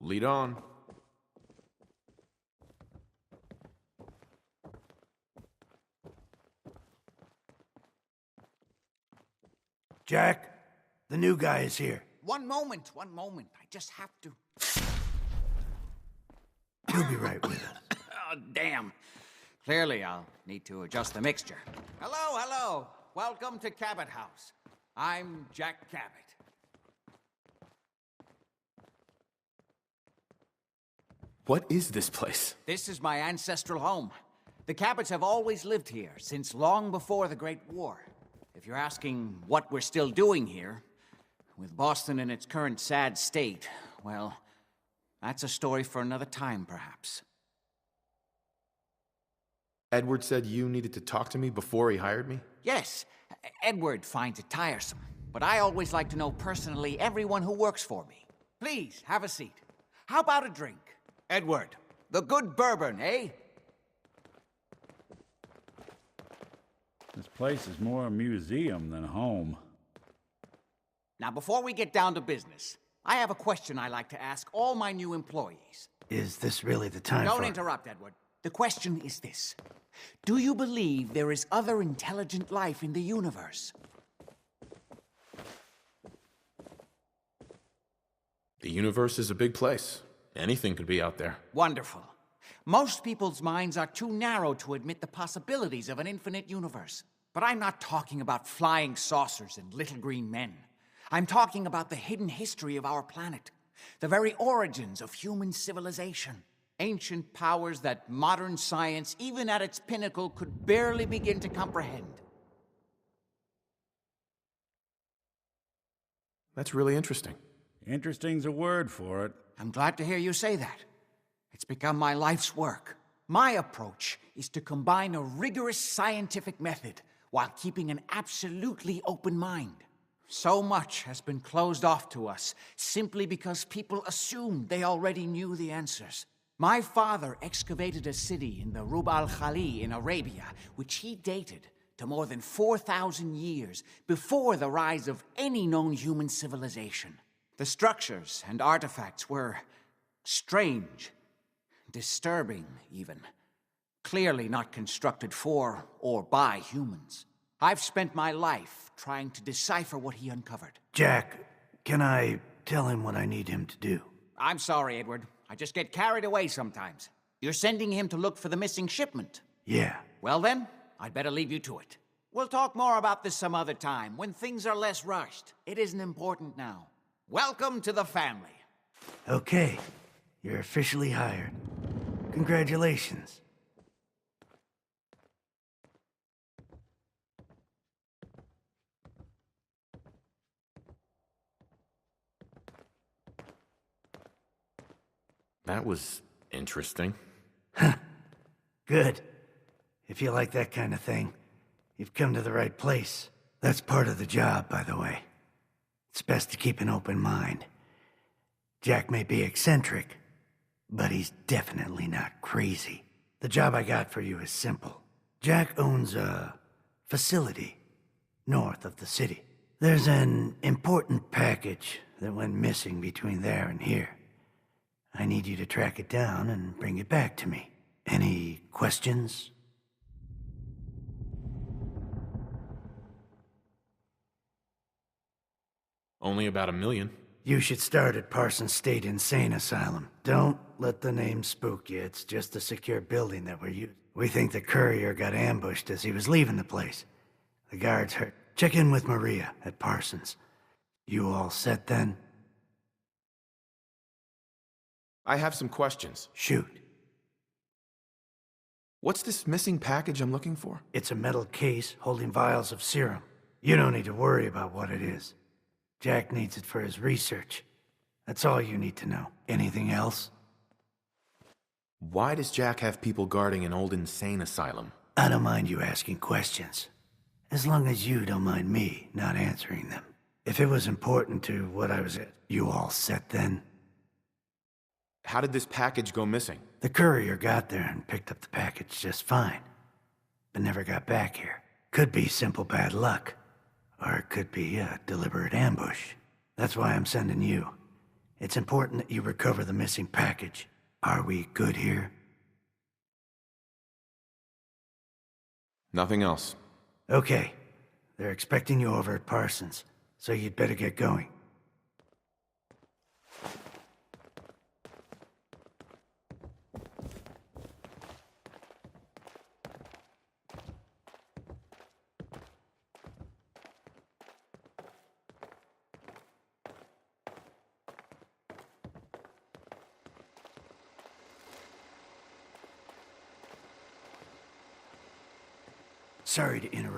Lead on. Jack, the new guy is here. One moment. I just have to... He'll be right with us. Oh, damn. Clearly, I'll need to adjust the mixture. Hello. Welcome to Cabot House. I'm Jack Cabot. What is this place? This is my ancestral home. The Cabots have always lived here, since long before the Great War. If you're asking what we're still doing here, with Boston in its current sad state, well, that's a story for another time, perhaps. Edward said you needed to talk to me before he hired me? Yes, Edward finds it tiresome, but I always like to know personally everyone who works for me. Please, have a seat. How about a drink? Edward, the good bourbon, eh? This place is more a museum than home. Now, before we get down to business, I have a question I like to ask all my new employees. Is this really the time Don't interrupt, Edward. The question is this. Do you believe there is other intelligent life in the universe? The universe is a big place. Anything could be out there. Wonderful. Most people's minds are too narrow to admit the possibilities of an infinite universe. But I'm not talking about flying saucers and little green men. I'm talking about the hidden history of our planet, the very origins of human civilization. Ancient powers that modern science, even at its pinnacle, could barely begin to comprehend. That's really interesting. Interesting's a word for it. I'm glad to hear you say that. It's become my life's work. My approach is to combine a rigorous scientific method while keeping an absolutely open mind. So much has been closed off to us simply because people assumed they already knew the answers. My father excavated a city in the Rub al-Khali in Arabia, which he dated to more than 4,000 years before the rise of any known human civilization. The structures and artifacts were strange, disturbing even. Clearly not constructed for or by humans. I've spent my life trying to decipher what he uncovered. Jack, can I tell him what I need him to do? I'm sorry, Edward. I just get carried away sometimes. You're sending him to look for the missing shipment. Yeah. Well then, I'd better leave you to it. We'll talk more about this some other time, when things are less rushed. It isn't important now. Welcome to the family. Okay. You're officially hired. Congratulations. That was interesting. Good. If you like that kind of thing, you've come to the right place. That's part of the job, by the way. It's best to keep an open mind. Jack may be eccentric, but he's definitely not crazy. The job I got for you is simple. Jack owns a facility north of the city. There's an important package that went missing between there and here. I need you to track it down and bring it back to me. Any questions? Only about 1 million. You should start at Parsons State Insane Asylum. Don't let the name spook you. It's just a secure building that we're using. We think the courier got ambushed as he was leaving the place. The guards hurt. Check in with Maria at Parsons. You all set then? I have some questions. Shoot. What's this missing package I'm looking for? It's a metal case holding vials of serum. You don't need to worry about what it is. Jack needs it for his research. That's all you need to know. Anything else? Why does Jack have people guarding an old insane asylum? I don't mind you asking questions. As long as you don't mind me not answering them. If it was important to what I was at, you all set then? How did this package go missing? The courier got there and picked up the package just fine, but never got back here. Could be simple bad luck, or it could be a deliberate ambush. That's why I'm sending you. It's important that you recover the missing package. Are we good here? Nothing else. Okay. They're expecting you over at Parsons, so you'd better get going. Sorry to interrupt.